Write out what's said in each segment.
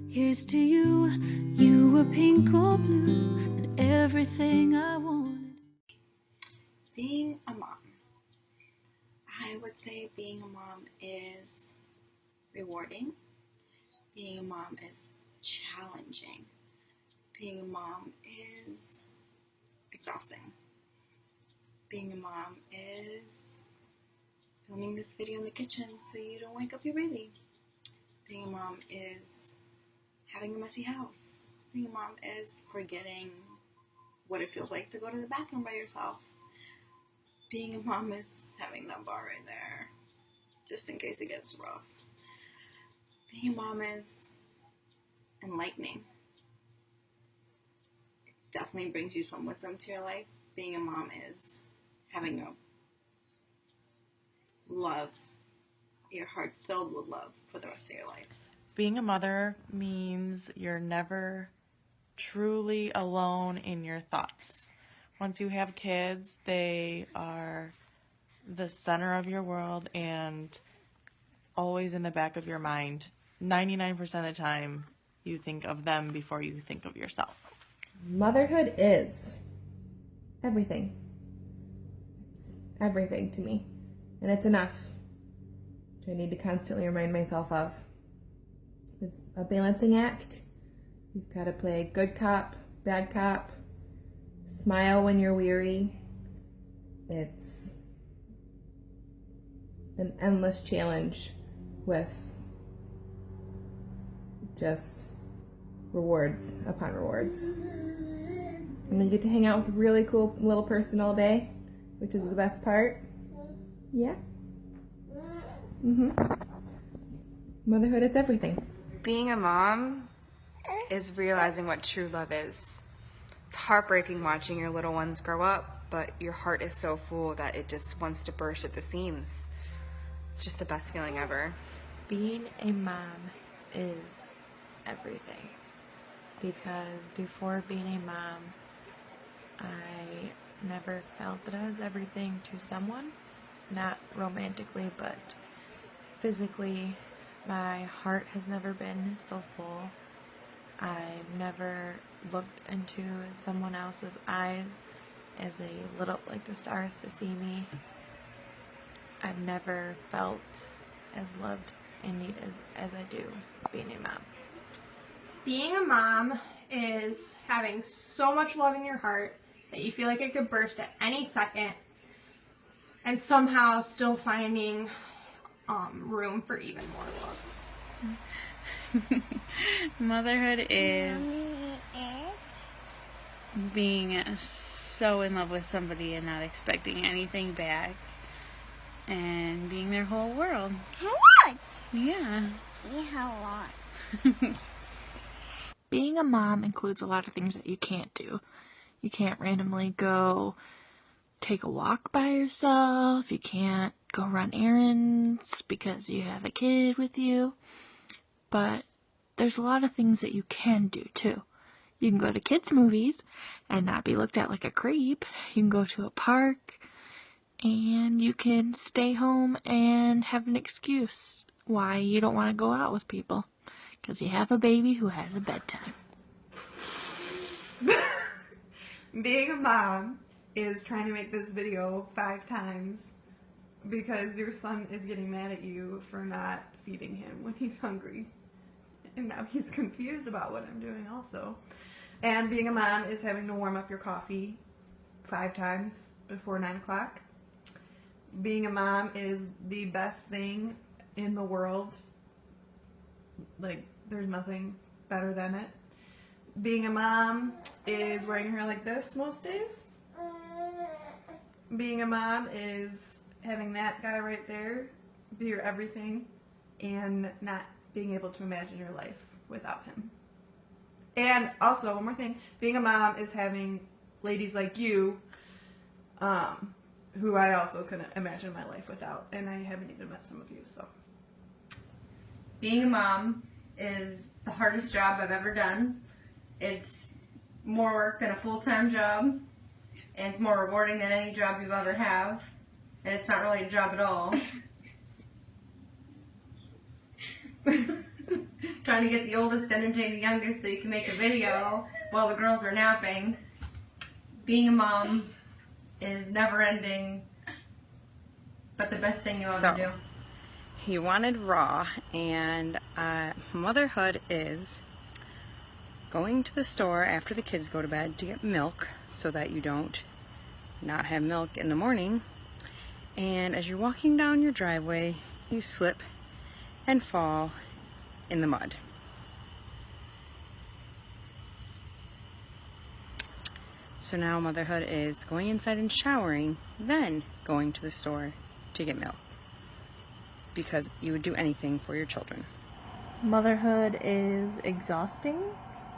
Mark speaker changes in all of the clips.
Speaker 1: Here's to you, you were pink or blue, and everything I wanted.
Speaker 2: Being a mom. I would say being a mom is rewarding. Being a mom is challenging. Being a mom is exhausting. Being a mom is filming this video in the kitchen so you don't wake up your baby. Being a mom is having a messy house. Being a mom is forgetting what it feels like to go to the bathroom by yourself. Being a mom is having that bar right there, just in case it gets rough. Being a mom is enlightening. It definitely brings you some wisdom to your life. Being a mom is having a love, your heart filled with love for the rest of your life.
Speaker 3: Being a mother means you're never truly alone in your thoughts. Once you have kids, they are the center of your world and always in the back of your mind. 99% of the time, you think of them before you think of yourself.
Speaker 4: Motherhood is everything. It's everything to me. And it's enough, which I need to constantly remind myself of. It's a balancing act. You've got to play good cop, bad cop, smile when you're weary. It's an endless challenge with just rewards upon rewards. I'm gonna get to hang out with a really cool little person all day, which is the best part. Yeah. Motherhood is everything.
Speaker 5: Being a mom is realizing what true love is. It's heartbreaking watching your little ones grow up, but your heart is so full that it just wants to burst at the seams. It's just the best feeling ever.
Speaker 6: Being a mom is everything, because before being a mom, I never felt that I was everything to someone, not romantically, but physically. My heart has never been so full. I've never looked into someone else's eyes as a lit up like the stars to see me. I've never felt as loved and needed as I do being a mom.
Speaker 7: Being a mom is having so much love in your heart that you feel like it could burst at any second, and somehow still finding room for even more love.
Speaker 8: Motherhood is being so in love with somebody and not expecting anything back, and being their whole world. Yeah.
Speaker 6: Being a mom includes a lot of things that you can't do. You can't randomly go take a walk by yourself. You can't go run errands because you have a kid with you. But there's a lot of things that you can do too. You can go to kids' movies and not be looked at like a creep. You can go to a park and you can stay home and have an excuse why you don't want to go out with people. Because you have a baby who has a bedtime.
Speaker 9: Being a mom is trying to make this video 5 times because your son is getting mad at you for not feeding him when he's hungry. And now he's confused about what I'm doing also. And being a mom is having to warm up your coffee 5 times before 9 o'clock. Being a mom is the best thing in the world. Like, there's nothing better than it. Being a mom is wearing your hair like this most days. Being a mom is having that guy right there be your everything and not being able to imagine your life without him. And also, one more thing, being a mom is having ladies like you, who I also couldn't imagine my life without, and I haven't even met some of you, so.
Speaker 10: Being a mom is the hardest job I've ever done. It's more work than a full-time job, and it's more rewarding than any job you'll ever have, and it's not really a job at all. trying to get the oldest to entertain the youngest so you can make a video while the girls are napping. Being a mom is never ending, but the best thing you'll ever do.
Speaker 11: He wanted raw, and motherhood is going to the store after the kids go to bed to get milk so that you don't not have milk in the morning. And as you're walking down your driveway, you slip and fall in the mud. So now motherhood is going inside and showering, then going to the store to get milk, because you would do anything for your children.
Speaker 3: Motherhood is exhausting.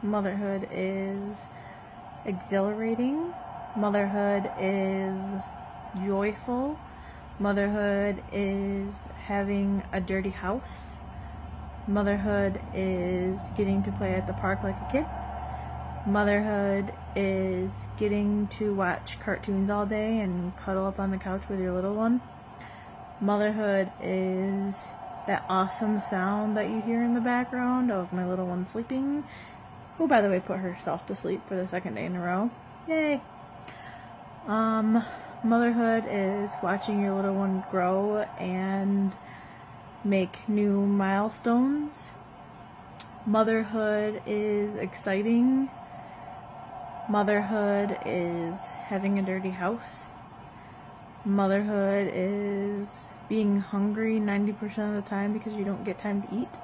Speaker 3: Motherhood is exhilarating. Motherhood is joyful. Motherhood is having a dirty house. Motherhood is getting to play at the park like a kid. Motherhood is getting to watch cartoons all day and cuddle up on the couch with your little one. Motherhood is that awesome sound that you hear in the background of my little one sleeping, who, by the way, put herself to sleep for the second day in a row. Yay! Motherhood is watching your little one grow and make new milestones. Motherhood is exciting. Motherhood is having a dirty house. Motherhood is being hungry 90% of the time because you don't get time to eat,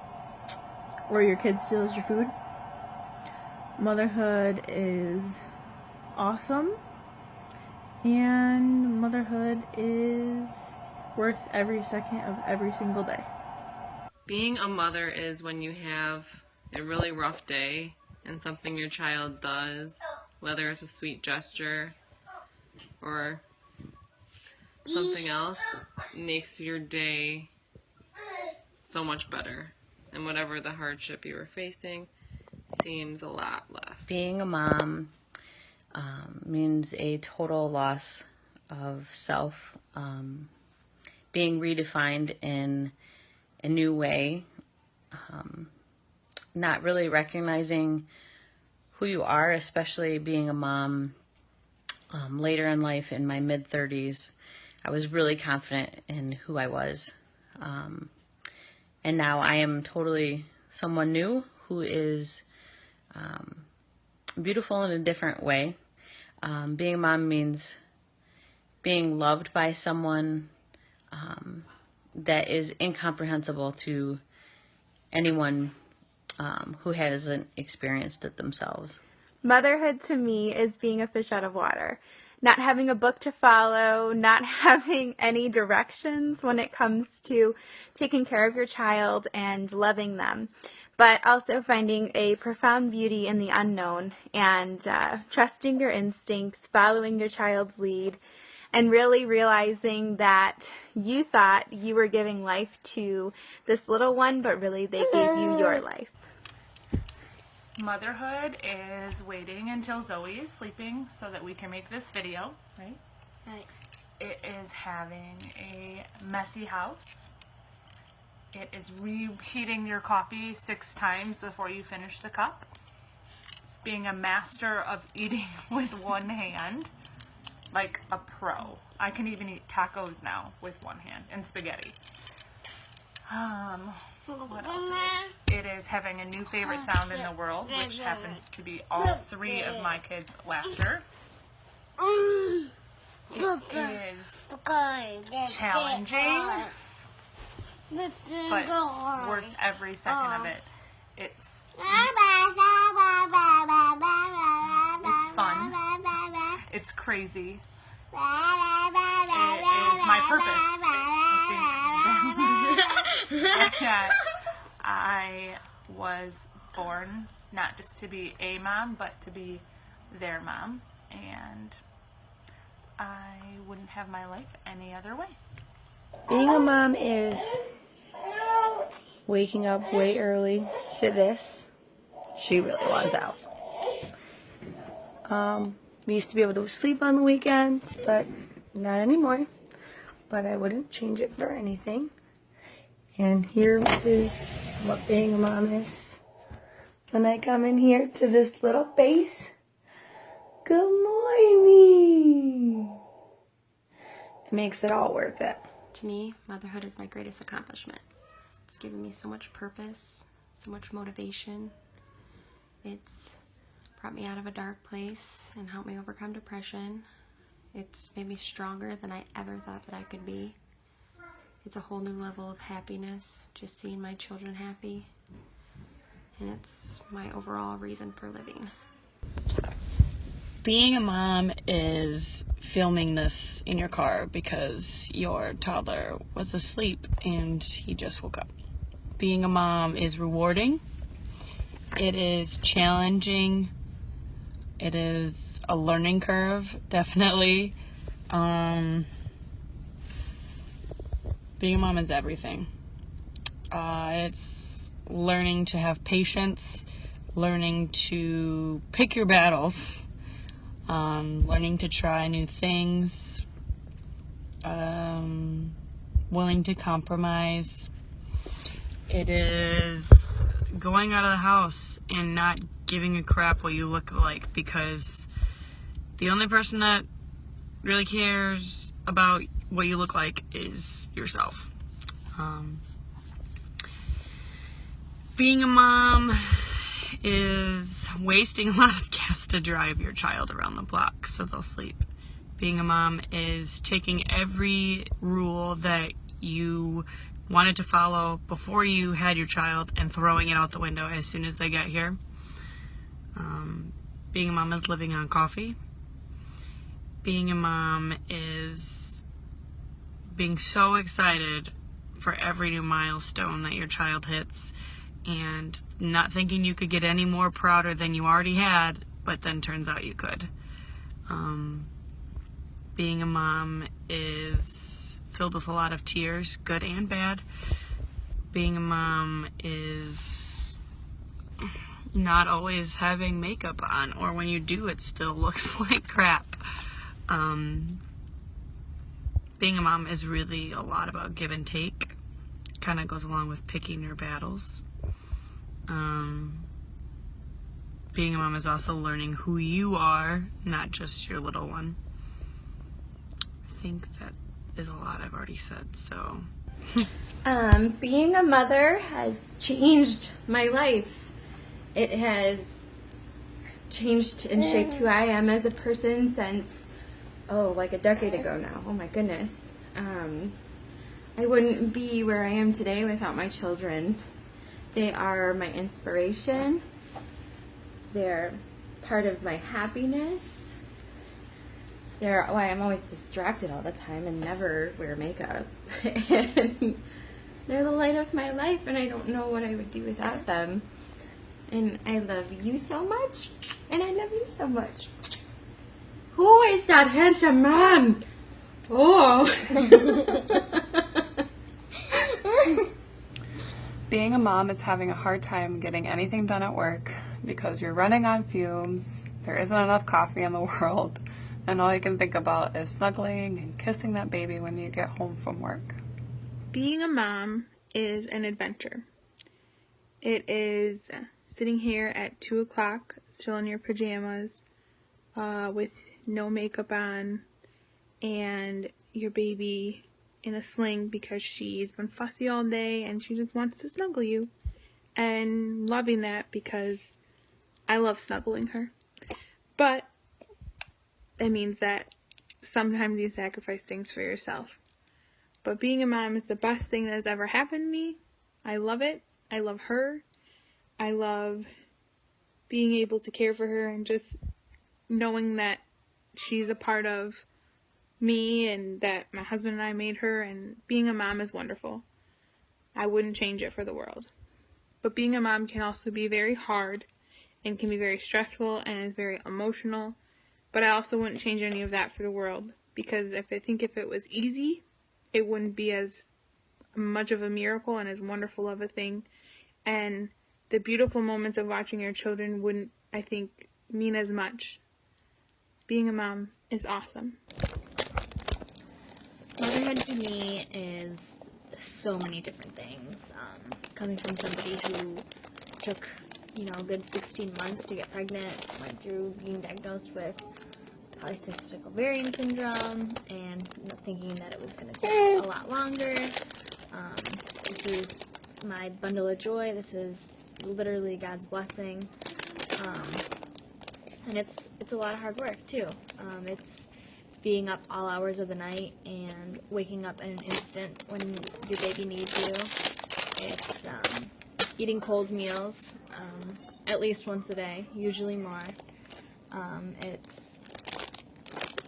Speaker 3: or your kid steals your food. Motherhood is awesome, and motherhood is worth every second of every single day.
Speaker 12: Being a mother is when you have a really rough day and something your child does, whether it's a sweet gesture or something else, makes your day so much better. And whatever the hardship you were facing seems a lot less.
Speaker 11: Being a mom means a total loss of self, being redefined in a new way, not really recognizing who you are, especially being a mom later in life, in my mid-30s. I was really confident in who I was. And now I am totally someone new who is beautiful in a different way. Being a mom means being loved by someone that is incomprehensible to anyone who hasn't experienced it themselves.
Speaker 13: Motherhood to me is being a fish out of water. Not having a book to follow, not having any directions when it comes to taking care of your child and loving them, but also finding a profound beauty in the unknown and trusting your instincts, following your child's lead, and really realizing that you thought you were giving life to this little one, but really they gave you your life.
Speaker 3: Motherhood is waiting until Zoe is sleeping so that we can make this video, right?
Speaker 14: Right.
Speaker 3: It is having a messy house. It is reheating your coffee 6 times before you finish the cup. It's being a master of eating with one hand, like a pro. I can even eat tacos now with one hand, and spaghetti. What else is it? It is having a new favorite sound in the world, which happens to be all 3 of my kids' laughter. It is challenging, but worth every second of it. It's fun. It's crazy. It is my purpose. That I was born not just to be a mom, but to be their mom, and I wouldn't have my life any other way.
Speaker 15: Being a mom is waking up way early to this. She really wants out. We used to be able to sleep on the weekends, but not anymore. But I wouldn't change it for anything. And here is what being a mom is when I come in here to this little face. Good morning. It makes it all worth it.
Speaker 14: To me, motherhood is my greatest accomplishment. It's given me so much purpose, so much motivation. It's brought me out of a dark place and helped me overcome depression. It's made me stronger than I ever thought that I could be. It's a whole new level of happiness, just seeing my children happy. And it's my overall reason for living.
Speaker 11: Being a mom is filming this in your car because your toddler was asleep and he just woke up. Being a mom is rewarding. It is challenging. It is a learning curve, definitely. Being a mom is everything. It's learning to have patience, learning to pick your battles, learning to try new things, willing to compromise. It is going out of the house and not giving a crap what you look like, because the only person that really cares about what you look like is yourself. Being a mom is wasting a lot of gas to drive your child around the block so they'll sleep. Being a mom is taking every rule that you wanted to follow before you had your child and throwing it out the window as soon as they get here. Being a mom is living on coffee. Being a mom is being so excited for every new milestone that your child hits and not thinking you could get any more prouder than you already had, but then turns out you could. Being a mom is filled with a lot of tears, good and bad. Being a mom is not always having makeup on, or when you do, it still looks like crap. Being a mom is really a lot about give and take. Kind of goes along with picking your battles. Being a mom is also learning who you are, not just your little one. I think that is a lot I've already said, so.
Speaker 4: Being a mother has changed my life. It has changed and shaped who I am as a person since, like a decade ago now. Oh my goodness. I wouldn't be where I am today without my children. They are my inspiration. They're part of my happiness. They're why I'm always distracted all the time and never wear makeup. And they're the light of my life, and I don't know what I would do without them. And I love you so much, and I love you so much. Who is that handsome man? Oh.
Speaker 16: Being a mom is having a hard time getting anything done at work because you're running on fumes, there isn't enough coffee in the world, and all you can think about is snuggling and kissing that baby when you get home from work.
Speaker 7: Being a mom is an adventure. It is sitting here at 2 o'clock, still in your pajamas, with no makeup on, and your baby in a sling because she's been fussy all day and she just wants to snuggle you, and loving that because I love snuggling her. But it means that sometimes you sacrifice things for yourself. But being a mom is the best thing that has ever happened to me. I love it. I love her. I love being able to care for her and just knowing that she's a part of me and that my husband and I made her, and being a mom is wonderful. I wouldn't change it for the world. But being a mom can also be very hard and can be very stressful and is very emotional. But I also wouldn't change any of that for the world, because if it was easy, it wouldn't be as much of a miracle and as wonderful of a thing. And the beautiful moments of watching your children wouldn't, I think, mean as much. Being a mom is awesome.
Speaker 17: Motherhood to me is so many different things. Coming from somebody who took
Speaker 6: you know, a good 16 months to get pregnant. Went through being diagnosed with polycystic ovarian syndrome and thinking that it was going to take a lot longer. This is my bundle of joy. This is literally God's blessing. And it's a lot of hard work too. It's being up all hours of the night and waking up in an instant when your baby needs you. It's eating cold meals at least once a day, usually more. It's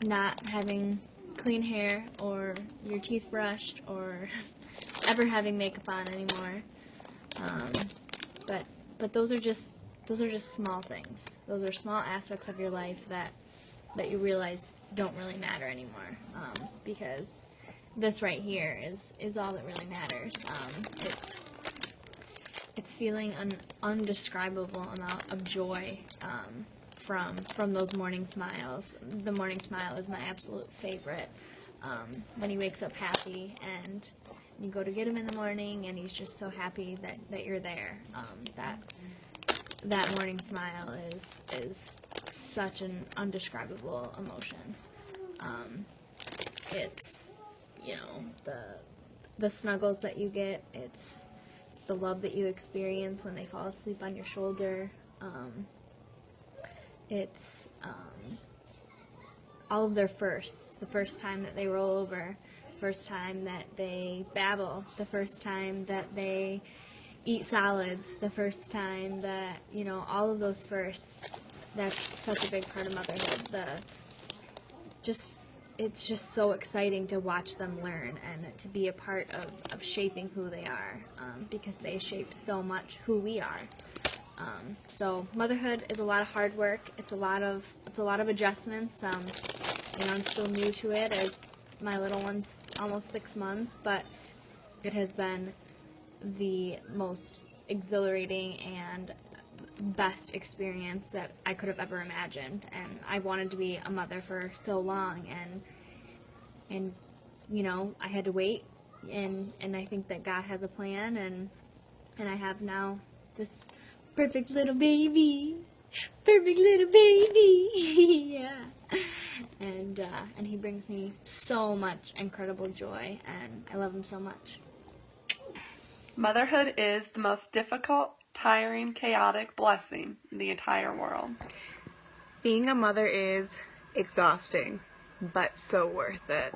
Speaker 6: not having clean hair or your teeth brushed or ever having makeup on anymore. But those are just small things. Those are small aspects of your life that you realize don't really matter anymore, because this right here is all that really matters. It's feeling an undescribable amount of joy from those morning smiles. The morning smile is my absolute favorite. When he wakes up happy and you go to get him in the morning and he's just so happy that you're there. That morning smile is such an undescribable emotion. It's, you know, the snuggles that you get. It's the love that you experience when they fall asleep on your shoulder. It's all of their firsts. The first time that they roll over, the first time that they babble, the first time that they eat solids, the first time that, you know, all of those firsts. That's such a big part of motherhood. It's just so exciting to watch them learn and to be a part of shaping who they are, because they shape so much who we are. So motherhood is a lot of hard work. It's a lot of adjustments. You know, I'm still new to it as my little one's almost 6 months, but it has been the most exhilarating and best experience that I could have ever imagined. And I wanted to be a mother for so long, and you know, I had to wait, and I think that God has a plan, and I have now this perfect little baby, yeah. And he brings me so much incredible joy, and I love him so much.
Speaker 9: Motherhood is the most difficult, tiring, chaotic blessing in the entire world.
Speaker 18: Being a mother is exhausting, but so worth it.